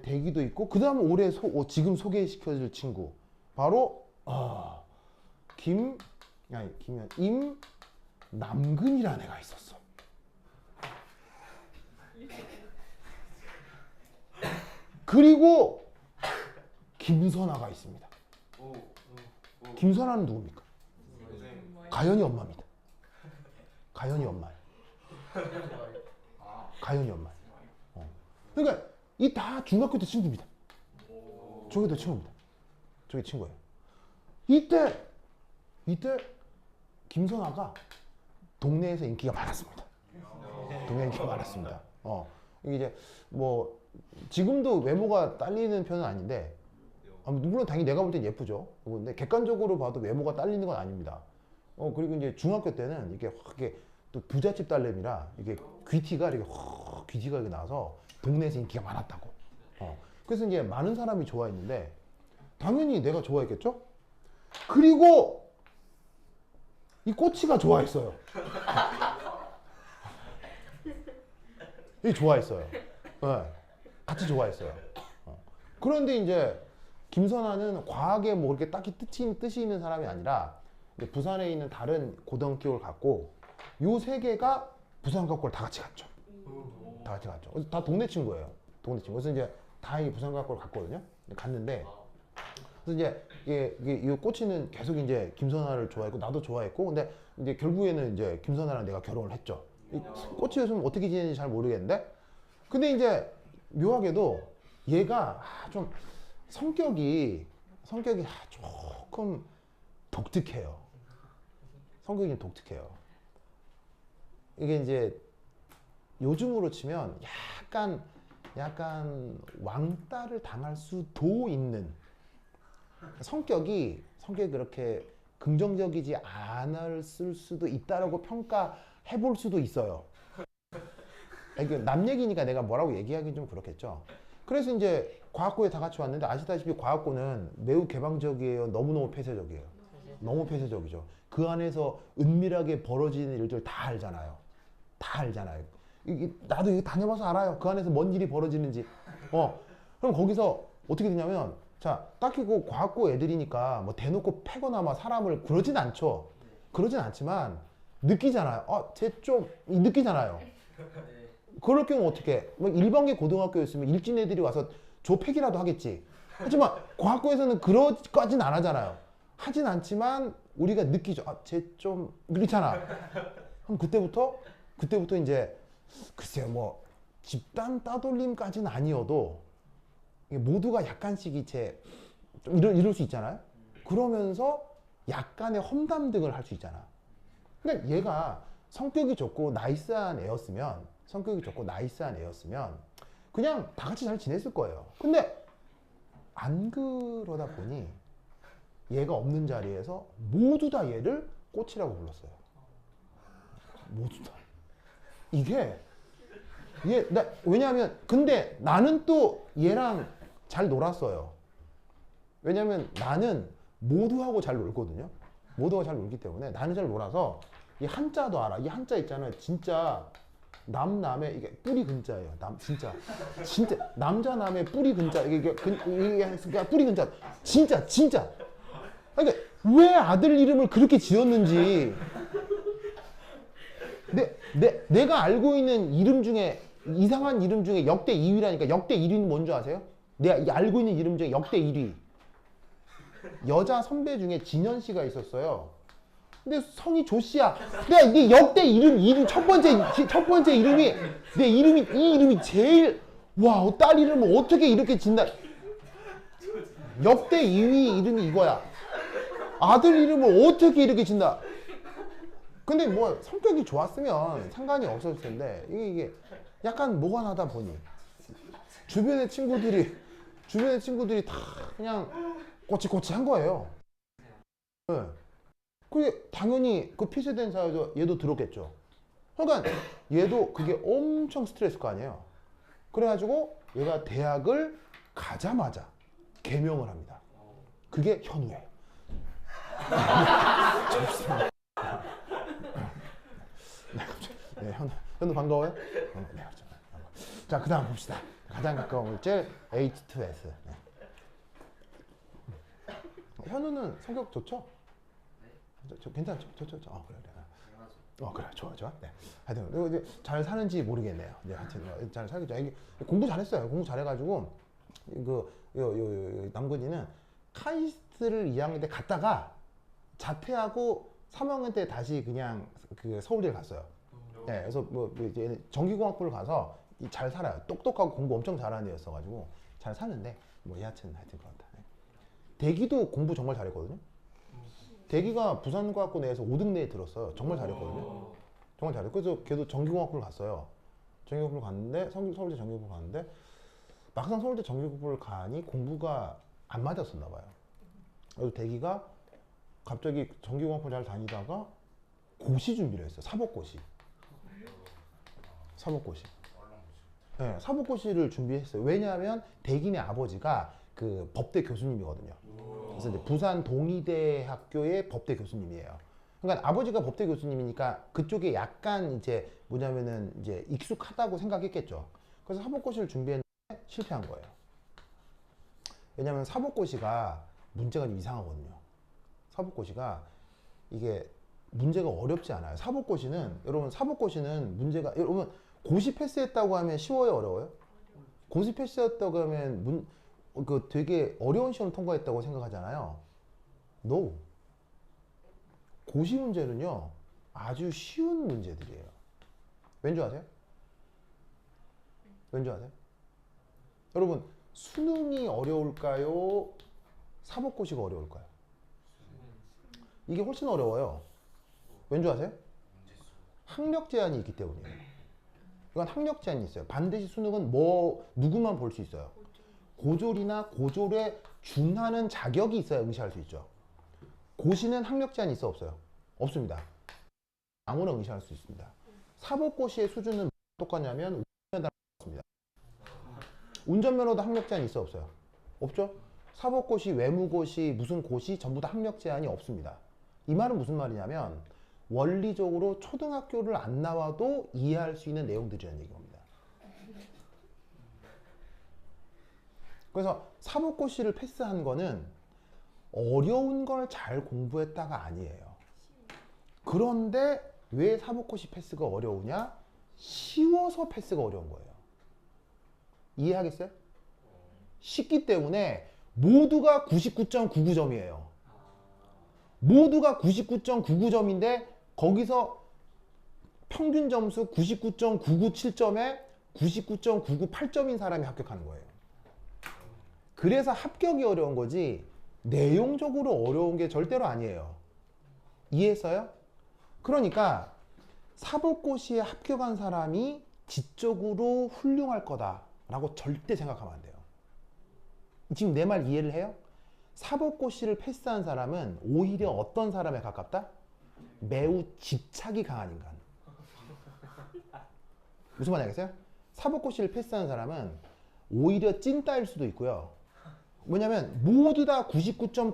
대기도 있고, 그다음에 올해 지금 소개시켜줄 친구 바로 임남근이라는 애가 있었어. 그리고 김선아가 있습니다. 김선아는 누굽니까? 가연이 엄마입니다. 가연이 엄마예요. 가연이 엄마예요. 그러니까 이 다 중학교 때 친구입니다. 저기도 친구입니다. 저기 친구예요. 이때 김선아가 동네에서 인기가 많았습니다. 동네 인기가 많았습니다. 이게 이제 뭐 지금도 외모가 딸리는 편은 아닌데, 물론 당연히 내가 볼 땐 예쁘죠. 근데 객관적으로 봐도 외모가 딸리는 건 아닙니다. 그리고 이제 중학교 때는 이게 확 이게 또 부잣집 딸내미라 이게 귀티가 이렇게 나서 동네에서 인기가 많았다고. 그래서 이제 많은 사람이 좋아했는데 당연히 내가 좋아했겠죠? 그리고 이 꼬치가 좋아했어요. 이 좋아했어요. 네, 같이 좋아했어요. 그런데 이제 김선아는 과학에 뭐 그렇게 딱히 뜻이 있는 사람이 아니라 이제 부산에 있는 다른 고등학교를 갔고 요 세 개가 부산과학고를 다 같이 갔죠. 다 같이 갔죠. 그래서 다 동네 친구예요. 동네 친구. 그래서 이제 다 이 부산과학고를 갔거든요. 갔는데 그래서 이제 이 꼬치는 계속 이제 김선아를 좋아했고 나도 좋아했고, 근데 이제 결국에는 이제 김선아랑 내가 결혼을 했죠. 이 꼬치 요즘 어떻게 지내는지 잘 모르겠는데, 근데 이제 묘하게도 얘가 좀 성격이 조금 독특해요. 성격이 좀 독특해요. 이게 이제 요즘으로 치면 약간 왕따를 당할 수도 있는 성격이 그렇게 긍정적이지 않았을 수도 있다라고 평가해 볼 수도 있어요. 남 얘기니까 내가 뭐라고 얘기하기 좀 그렇겠죠. 그래서 이제 과학고에 다 같이 왔는데 아시다시피 과학고는 매우 개방적이에요. 너무너무 폐쇄적이에요. 너무 폐쇄적이죠. 그 안에서 은밀하게 벌어지는 일들 다 알잖아요. 나도 이거 다녀봐서 알아요. 그 안에서 뭔 일이 벌어지는지. 그럼 거기서 어떻게 되냐면, 자, 딱히 그 과학고 애들이니까 뭐 대놓고 패거나 막 사람을 그러진 않죠. 그러진 않지만 느끼잖아요. 쟤 좀 느끼잖아요. 그럴 경우 어떻게? 뭐 일반계 고등학교였으면 일진 애들이 와서 조팩이라도 하겠지. 하지만 과학고에서는 그러까진 안 하잖아요. 하진 않지만 우리가 느끼죠. 쟤 좀 그렇잖아. 그럼 그때부터 이제 글쎄요, 뭐 집단 따돌림까지는 아니어도 모두가 약간씩 이제 좀 이럴 수 있잖아요. 그러면서 약간의 험담등을 할 수 있잖아. 그러니까 얘가 성격이 좋고 나이스한 애였으면 그냥 다 같이 잘 지냈을 거예요. 근데 안 그러다 보니 얘가 없는 자리에서 모두 다 얘를 꼬치라고 불렀어요. 모두 다. 왜냐하면 근데 나는 또 얘랑 잘 놀았어요. 왜냐면 나는 모두하고 잘 놀거든요. 모두하고 잘 놀기 때문에 나는 잘 놀아서 이 한자도 알아. 이 한자 있잖아요. 진짜 남의 이게 뿌리 근자예요. 진짜 남자 남의 뿌리 근자 이게 뿌리 근자 진짜. 그러니까 왜 아들 이름을 그렇게 지었는지 내가 알고 있는 이름 중에 이상한 이름 중에 역대 2위라니까. 역대 1위는 뭔지 아세요? 내가 알고 있는 이름 중에 역대 1위 여자 선배 중에 진현 씨가 있었어요. 근데 성이 조 씨야. 내가 네 역대 이름 첫 번째 이름이 내 이름이 이 이름이 제일 와, 딸 이름을 어떻게 이렇게 진다. 역대 2위 이름이 이거야. 아들 이름을 어떻게 이렇게 진다. 근데 뭐 성격이 좋았으면 상관이 없었을 텐데 이게 약간 모관하다 보니 주변의 친구들이 다 그냥 꼬치꼬치한 거예요. 네. 그게 당연히 그 폐쇄된 사회에서 얘도 들었겠죠. 그러니까 얘도 그게 엄청 스트레스일 거 아니에요. 그래가지고 얘가 대학을 가자마자 개명을 합니다. 그게 현우예요. 네, 현우 반가워요? 네, 그렇죠. 자, 그 다음 봅시다. 가장 가까운 물질 H2S. 네. 현우는 성격 좋죠? 괜찮죠? 좋죠? 그래. 그래, 좋아. 네. 하여튼, 이거 이제 잘 사는지 모르겠네요. 네, 하여튼, 잘 살겠죠. 이게 공부 잘했어요. 공부 잘해가지고, 남근이는 카이스트를 2학년 때 갔다가 자퇴하고 3학년 때 다시 그냥 그 서울대를 갔어요. 네, 그래서 뭐 이제 전기공학부를 가서 잘 살아요. 똑똑하고 공부 엄청 잘하는 애였어가지고 잘 사는데, 뭐 하여튼 그렇다. 네. 대기도 공부 정말 잘했거든요. 대기가 부산과학고 내에서 5등 내에 들었어요. 정말 잘했거든요. 정말 잘했고, 그래서 걔도 전기공학부를 갔어요. 전기공학부를 갔는데, 서울대 전기공학부를 갔는데, 막상 서울대 전기공학부를 가니 공부가 안 맞았었나 봐요. 그래서 대기가 갑자기 전기공학부 잘 다니다가 고시 준비를 했어요. 사법고시. 네, 사법고시를 준비했어요. 왜냐하면 대기네 아버지가 그 법대 교수님이거든요. 그래서 이제 부산 동의대학교의 법대 교수님이에요. 그러니까 아버지가 법대 교수님이니까 그쪽에 약간 이제 뭐냐면은 이제 익숙하다고 생각했겠죠. 그래서 사법고시를 준비했는데 실패한 거예요. 왜냐면 사법고시가 문제가 좀 이상하거든요. 사법고시가 이게 문제가 어렵지 않아요. 사법고시는 문제가, 여러분 고시 패스했다고 하면 쉬워요, 어려워요? 고시 패스했다고 하면 그 되게 어려운 시험 통과했다고 생각하잖아요. No. 고시 문제는요, 아주 쉬운 문제들이에요. 왠 줄 아세요? 여러분, 수능이 어려울까요? 사법고시가 어려울까요? 이게 훨씬 어려워요. 왠 줄 아세요? 학력 제한이 있기 때문이에요. 이건 학력 제한이 있어요. 반드시 수능은 누구만 볼 수 있어요. 고졸이나 고졸에 준하는 자격이 있어야 응시할 수 있죠. 고시는 학력 제한이 있어, 없어요? 없습니다. 아무나 응시할 수 있습니다. 사법고시의 수준은 똑같냐면 운전면허 같습니다. 운전면허도 학력 제한이 있어, 없어요? 없죠? 사법고시, 외무고시, 무슨 고시 전부 다 학력 제한이 없습니다. 이 말은 무슨 말이냐면 원리적으로 초등학교를 안 나와도 이해할 수 있는 내용들이라는 얘기입니다. 그래서 사법고시를 패스한 거는 어려운 걸 잘 공부했다가 아니에요. 그런데 왜 사법고시 패스가 어려우냐? 쉬워서 패스가 어려운 거예요. 이해하겠어요? 쉽기 때문에 모두가 99.99점이에요. 모두가 99.99점인데 거기서 평균 점수 99.997점에 99.998점인 사람이 합격하는 거예요. 그래서 합격이 어려운 거지 내용적으로 어려운 게 절대로 아니에요. 이해했어요? 그러니까 사법고시에 합격한 사람이 지적으로 훌륭할 거다라고 절대 생각하면 안 돼요. 지금 내 말 이해를 해요? 사법고시를 패스한 사람은 오히려 어떤 사람에 가깝다? 매우 집착이 강한 인간. 무슨 말인지 알겠어요? 사법고시를 패스한 사람은 오히려 찐따일 수도 있고요. 뭐냐면 모두 다 97점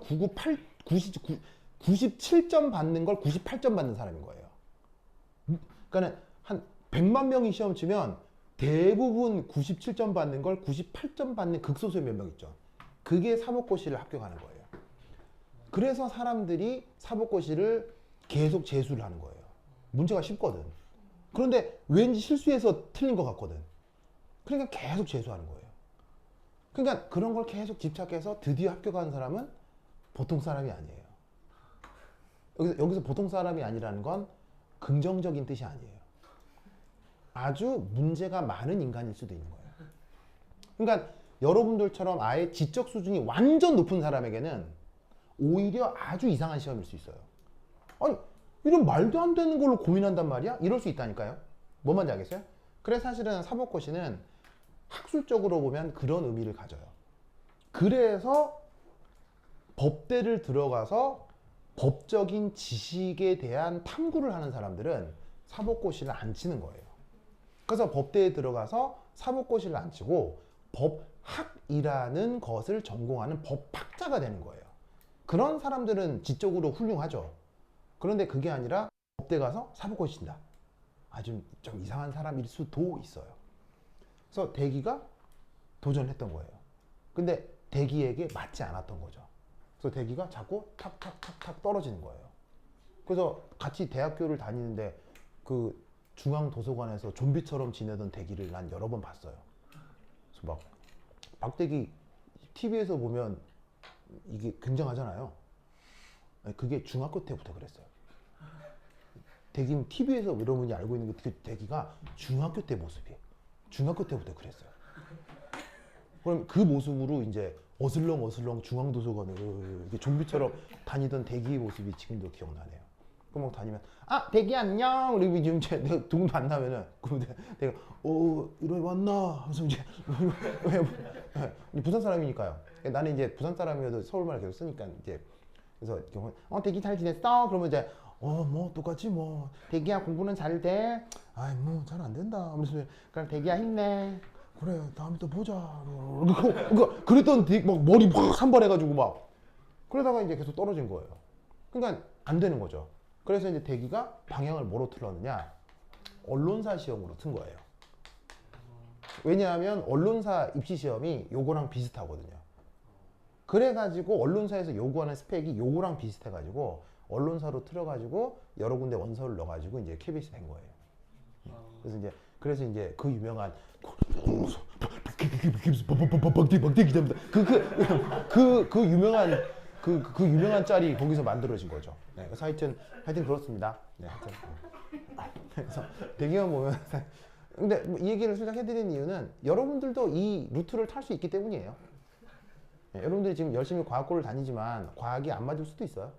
받는 걸 98점 받는 사람인 거예요. 그러니까 한 100만 명이 시험 치면 대부분 97점 받는 걸 98점 받는 극소수의 몇 명 있죠. 그게 사법고시를 합격하는 거예요. 그래서 사람들이 사법고시를 계속 재수를 하는 거예요. 문제가 쉽거든. 그런데 왠지 실수해서 틀린 것 같거든. 그러니까 계속 재수하는 거예요. 그러니까 그런 걸 계속 집착해서 드디어 합격한 사람은 보통 사람이 아니에요. 여기서 보통 사람이 아니라는 건 긍정적인 뜻이 아니에요. 아주 문제가 많은 인간일 수도 있는 거예요. 그러니까 여러분들처럼 아예 지적 수준이 완전 높은 사람에게는 오히려 아주 이상한 시험일 수 있어요. 아니, 이런 말도 안 되는 걸로 고민한단 말이야? 이럴 수 있다니까요. 뭔 말인지 알겠어요? 그래서 사실은 사법고시는 학술적으로 보면 그런 의미를 가져요. 그래서 법대를 들어가서 법적인 지식에 대한 탐구를 하는 사람들은 사법고시를 안 치는 거예요. 그래서 법대에 들어가서 사법고시를 안 치고 법학이라는 것을 전공하는 법학자가 되는 거예요. 그런 사람들은 지적으로 훌륭하죠. 그런데 그게 아니라 법대 가서 사법고시 친다. 아주 좀 이상한 사람일 수도 있어요. 그래서 대기가 도전했던 거예요. 근데 대기에게 맞지 않았던 거죠. 그래서 대기가 자꾸 탁탁탁탁 떨어지는 거예요. 그래서 같이 대학교를 다니는데 그 중앙도서관에서 좀비처럼 지내던 대기를 난 여러 번 봤어요. 그래서 막 박대기 TV에서 보면 이게 굉장하잖아요. 아니, 그게 중학교 때부터 그랬어요. 대기는 TV에서 여러분이 알고 있는 그 대기가 중학교 때 모습이에요. 중학교 때부터 그랬어요. 그럼 그 모습으로 이제 어슬렁어슬렁 중앙도서관으로 이렇게 좀비처럼 다니던 대기의 모습이 지금도 기억나네요. 그럼 막 다니면 아 대기 안녕. 그리고 지금 제 내가 누군도 안 나면은 그럼 내가 이러니 왔나? 그래서 이제 부산 사람이니까요. 나는 이제 부산 사람이어도 서울말을 계속 쓰니까 이제 그래서 대기 잘 지냈어? 그러면 이제 뭐 똑같이 뭐 대기야 공부는 잘 돼? 아이 뭐 잘 안 된다. 그래서 그럼 대기야 힘내. 그래 다음에 또 보자. 그랬던 막 머리 막 산발해가지고 막 그러다가 이제 계속 떨어진 거예요. 그러니까 안 되는 거죠. 그래서 이제 대기가 방향을 뭐로 틀었느냐? 언론사 시험으로 튼 거예요. 왜냐하면 언론사 입시 시험이 요거랑 비슷하거든요. 그래가지고 언론사에서 요구하는 스펙이 요거랑 비슷해가지고 언론사로 틀어가지고 여러 군데 원서를 넣어가지고 이제 KBS 된 거예요. 그래서 이제 그 유명한 기자입니다. 그 유명한 짤이 거기서 만들어진 거죠. 네, 그래서 하여튼 그렇습니다. 네, 하여튼. 그래서 대기만 보면 근데 이 얘기를 살짝 해드리는 이유는 여러분들도 이 루트를 탈 수 있기 때문이에요. 네, 여러분들이 지금 열심히 과학고를 다니지만 과학이 안 맞을 수도 있어요.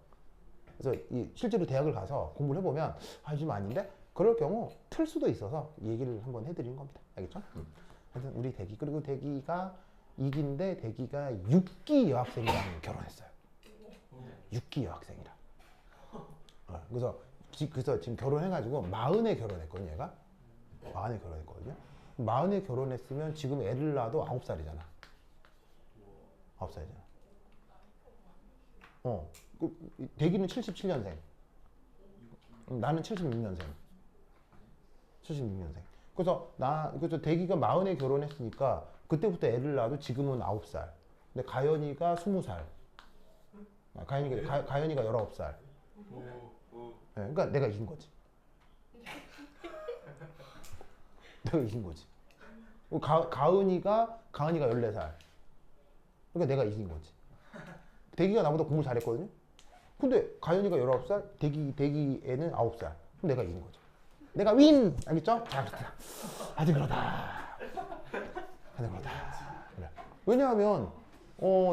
그래서 실제로 대학을 가서 공부를 해보면 좀 아닌데? 그럴 경우 틀 수도 있어서 얘기를 한번 해드리는 겁니다. 알겠죠? 하여튼 우리 대기 그리고 대기가 2기인데 대기가 6기 여학생이랑 결혼했어요. 6기 여학생이랑. 그래서 지금 결혼해가지고 40에 결혼했거든요. 얘가 40에 결혼했거든요. 40에 결혼했으면 지금 애를 낳아도 9살이잖아. 9살이잖아. 대기는 77년생. 나는 76년생. 76년생. 그래서 대기가 40에 결혼했으니까 그때부터 애를 낳아도 지금은 9살. 근데 가연이가 20살. 가연이가 19살. 네, 그러니까 내가 이긴 거지. 내가 이긴 거지. 가은이가 14살. 그러니까 내가 이긴 거지. 대기가 나보다 공부 잘했거든요. 근데 가연이가 19살, 대기 애는 9살. 그럼 내가 이긴 거죠. 내가 윈! 알겠죠? 자, 그렇다. 아주 그러다. 그래. 왜냐하면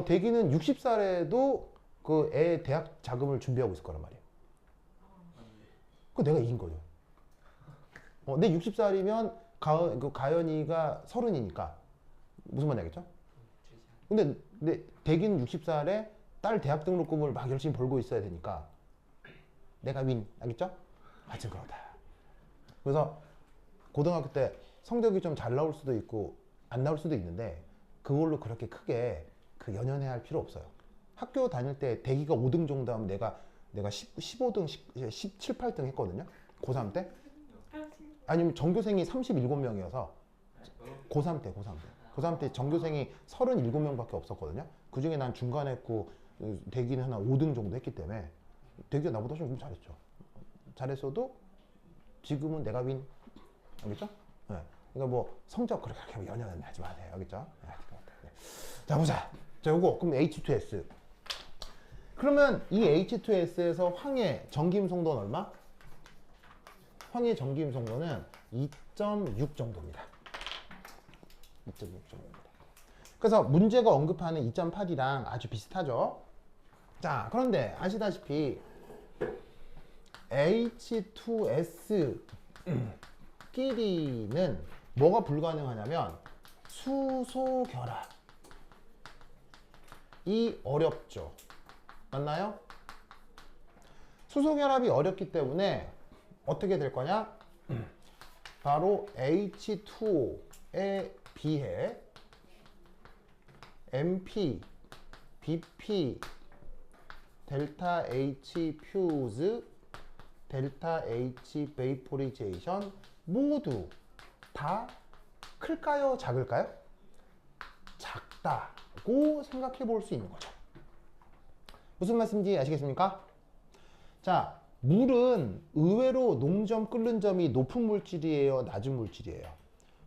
대기는 60살에도 그 애 대학 자금을 준비하고 있을 거란 말이에요. 그 내가 이긴 거죠. 내 60살이면 가연이가 30이니까 무슨 말인지 알겠죠? 근데 대기는 60살에 딸 대학 등록금을 막 열심히 벌고 있어야 되니까 내가 윈. 알겠죠? 하여튼 그러다. 그래서 고등학교 때 성적이 좀 잘 나올 수도 있고 안 나올 수도 있는데 그걸로 그렇게 크게 연연해 할 필요 없어요. 학교 다닐 때 대기가 5등 정도 하면 내가 15등, 17, 8등 했거든요. 고3 때. 아니면 전교생이 37명이어서 고3 때 전교생이 37명밖에 없었거든요. 그 중에 난 중간에 했고 대기는 하나 5등 정도 했기 때문에 대기가 나보다 좀 공부 잘했죠. 잘했어도 지금은 내가 윈. 알겠죠? 네. 그러니까 뭐 성적 그렇게 연연은 하지 마세요. 알겠죠? 네. 자 보자. 자 요거 그럼 H2S. 그러면 이 H2S에서 황의 정김 송도는 얼마? 황의 정김 송도는 2.6 정도입니다. 2.6 정도입니다. 그래서 문제가 언급하는 2.8이랑 아주 비슷하죠. 자, 그런데 아시다시피 H2S 끼리는 뭐가 불가능하냐면 수소 결합이 어렵죠. 맞나요? 수소 결합이 어렵기 때문에 어떻게 될 거냐? 바로 H2O에 비해 MP, BP, 델타 H 퓨즈, 델타 H 베이포리제이션 모두 다 클까요? 작을까요? 작다고 생각해 볼 수 있는 거죠. 무슨 말씀인지 아시겠습니까? 자, 물은 의외로 농점 끓는 점이 높은 물질이에요? 낮은 물질이에요?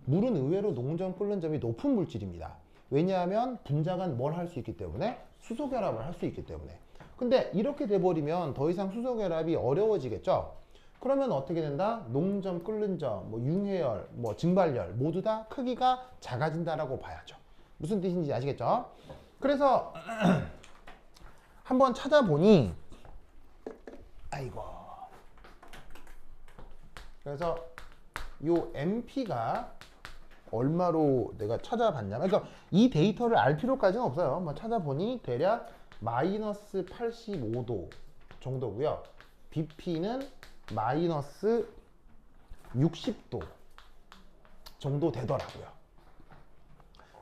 물은 의외로 농점 끓는 점이 높은 물질입니다. 왜냐하면 분자간 뭘 할 수 있기 때문에? 수소 결합을 할 수 있기 때문에. 근데 이렇게 돼버리면 더 이상 수소 결합이 어려워지겠죠? 그러면 어떻게 된다? 농점, 끓는 점, 뭐 융해열, 뭐 증발열 모두 다 크기가 작아진다라고 봐야죠. 무슨 뜻인지 아시겠죠? 그래서 한번 찾아보니 아이고. 그래서 요 MP가 얼마로 내가 찾아봤냐면, 그러니까 이 데이터를 알 필요까지는 없어요. 뭐 찾아보니 대략 마이너스 85도 정도고요. BP는 마이너스 60도 정도 되더라고요.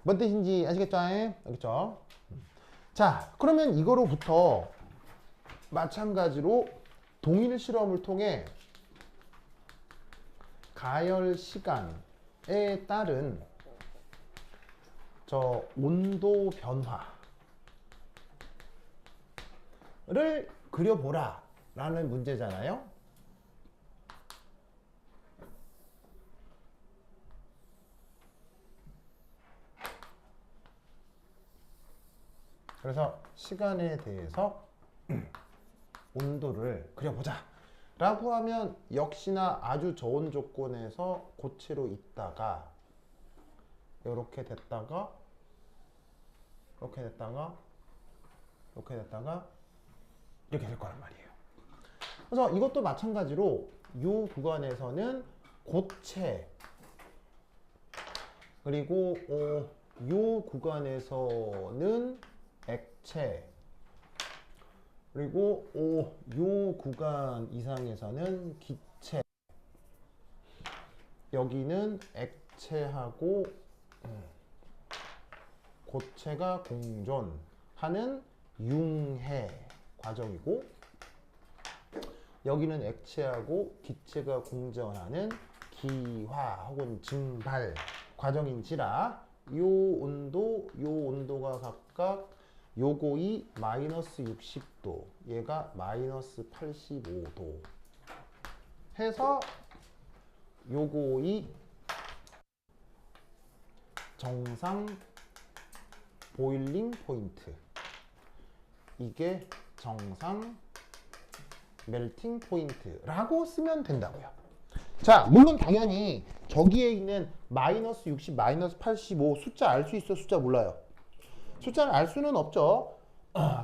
뭔 뜻인지 아시겠죠? 알겠죠? 자, 그러면 이거로부터 마찬가지로 동일 실험을 통해 가열 시간에 따른 저 온도 변화를 그려보라 라는 문제잖아요. 그래서 시간에 대해서 온도를 그려보자 라고 하면 역시나 아주 저온 조건에서 고체로 있다가 이렇게 됐다가 이렇게 됐다가 이렇게 됐다가 이렇게 될 거란 말이에요. 그래서 이것도 마찬가지로 이 구간에서는 고체 그리고 이 구간에서는 액체 그리고 요 구간 이상에서는 기체 여기는 액체하고 고체가 공존하는 융해 과정이고 여기는 액체하고 기체가 공존하는 기화 혹은 증발 과정인지라 요 온도가 각각 요거이 마이너스 60도 얘가 마이너스 85도 해서 요거이 정상 보일링 포인트 이게 정상 멜팅 포인트라고 쓰면 된다고요. 자, 물론 당연히 저기에 있는 마이너스 60, 마이너스 85 숫자 알 수 있어? 숫자 몰라요? 숫자를 알 수는 없죠.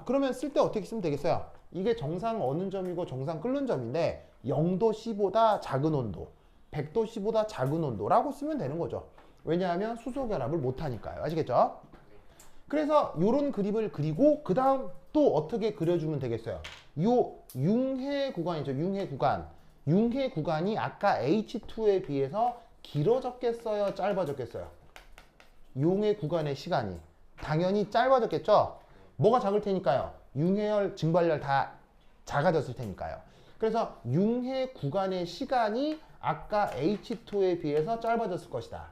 그러면 쓸 때 어떻게 쓰면 되겠어요? 이게 정상 어느 점이고 정상 끓는 점인데 0도 C보다 작은 온도, 100도 C보다 작은 온도라고 쓰면 되는 거죠. 왜냐하면 수소 결합을 못하니까요. 아시겠죠? 그래서 이런 그림을 그리고 그 다음 또 어떻게 그려주면 되겠어요? 요 융해 구간이죠. 융해 구간. 융해 구간이 아까 H2에 비해서 길어졌겠어요? 짧아졌겠어요? 융해 구간의 시간이 당연히 짧아졌겠죠? 뭐가 작을 테니까요? 융해열, 증발열 다 작아졌을 테니까요. 그래서 융해 구간의 시간이 아까 H2에 비해서 짧아졌을 것이다.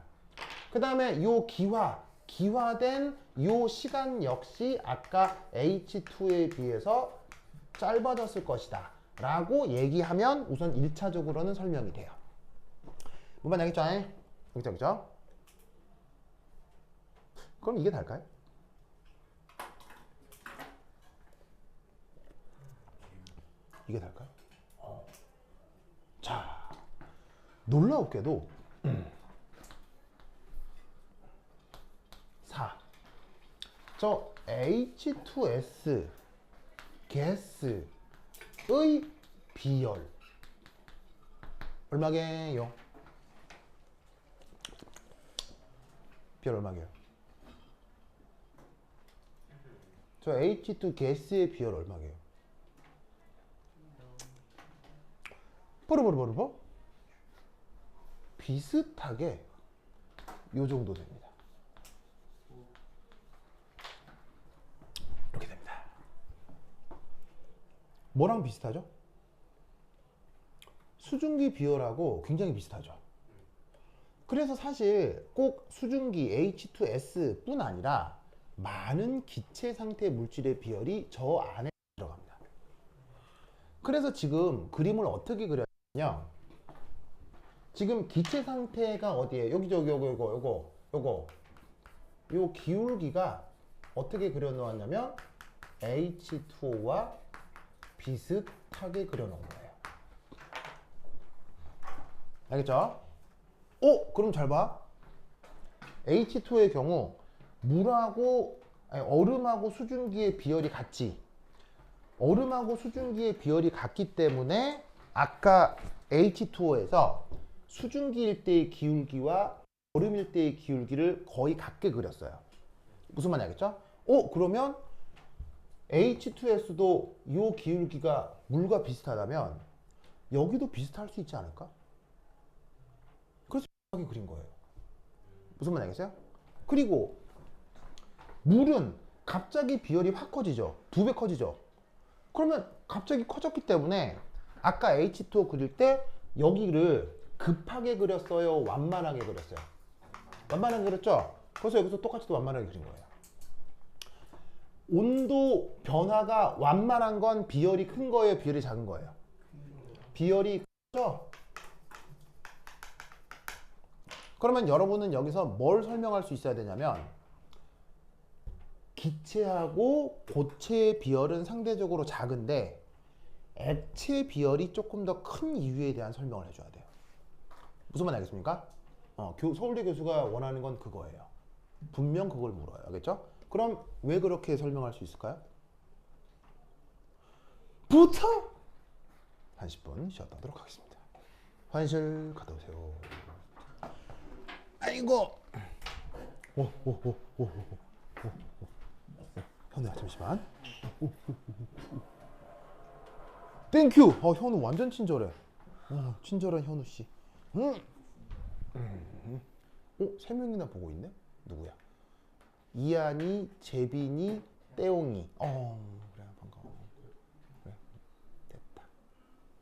그 다음에 요 기화된 요 시간 역시 아까 H2에 비해서 짧아졌을 것이다 라고 얘기하면 우선 1차적으로는 설명이 돼요. 뭔 말인지 알겠죠? 그죠? 그럼 이게 달까요? 이게 달까요? 자, 놀라웠게도 4. 저 H2S 가스의 비열 얼마게요? 비열 얼마게요? 저 H2 가스의 비열 얼마게요? 버르버르버르버 비슷하게 요 정도 됩니다. 이렇게 됩니다. 뭐랑 비슷하죠? 수증기 비열하고 굉장히 비슷하죠. 그래서 사실 꼭 수증기 H2S 뿐 아니라 많은 기체 상태 물질의 비열이 저 안에 들어갑니다. 그래서 지금 그림을 어떻게 그렸냐면 지금 기체 상태가 어디에 여기저기 요거 요 기울기가 어떻게 그려 놓았냐면 H2O와 비슷하게 그려 놓은 거예요. 알겠죠? 그럼 잘 봐. H2의 경우 얼음하고 수증기의 비열이 같지. 얼음하고 수증기의 비열이 같기 때문에 아까 H2O에서 수증기일 때의 기울기와 얼음일 때의 기울기를 거의 같게 그렸어요. 무슨 말인지 알겠죠? 그러면 H2S도 이 기울기가 물과 비슷하다면 여기도 비슷할 수 있지 않을까? 그래서 비슷하게 그린 거예요. 무슨 말인지 알겠어요? 그리고 물은 갑자기 비열이 확 커지죠. 2배 커지죠. 그러면 갑자기 커졌기 때문에 아까 H2O 그릴 때 여기를 급하게 그렸어요? 완만하게 그렸어요? 완만하게 그렸죠? 그래서 여기서 똑같이 또 완만하게 그린 거예요. 온도 변화가 완만한 건 비열이 큰 거예요? 비열이 작은 거예요? 비열이 크죠? 그러면 여러분은 여기서 뭘 설명할 수 있어야 되냐면 기체하고 고체의 비열은 상대적으로 작은데 액체 비열이 조금 더 큰 이유에 대한 설명을 해줘야 돼요. 무슨 말인지 알겠습니까? 서울대 교수가 원하는 건 그거예요. 분명 그걸 물어요. 알겠죠? 그럼 왜 그렇게 설명할 수 있을까요? 부터 한 10분 쉬었다 하도록 하겠습니다. 화장실 갔다 오세요. 아이고. 현우야 잠시만. 땡큐. 현우 완전 친절해. 친절한 현우 씨. 세 명이나 보고 있네. 누구야? 이한이, 재빈이, 떼옹이.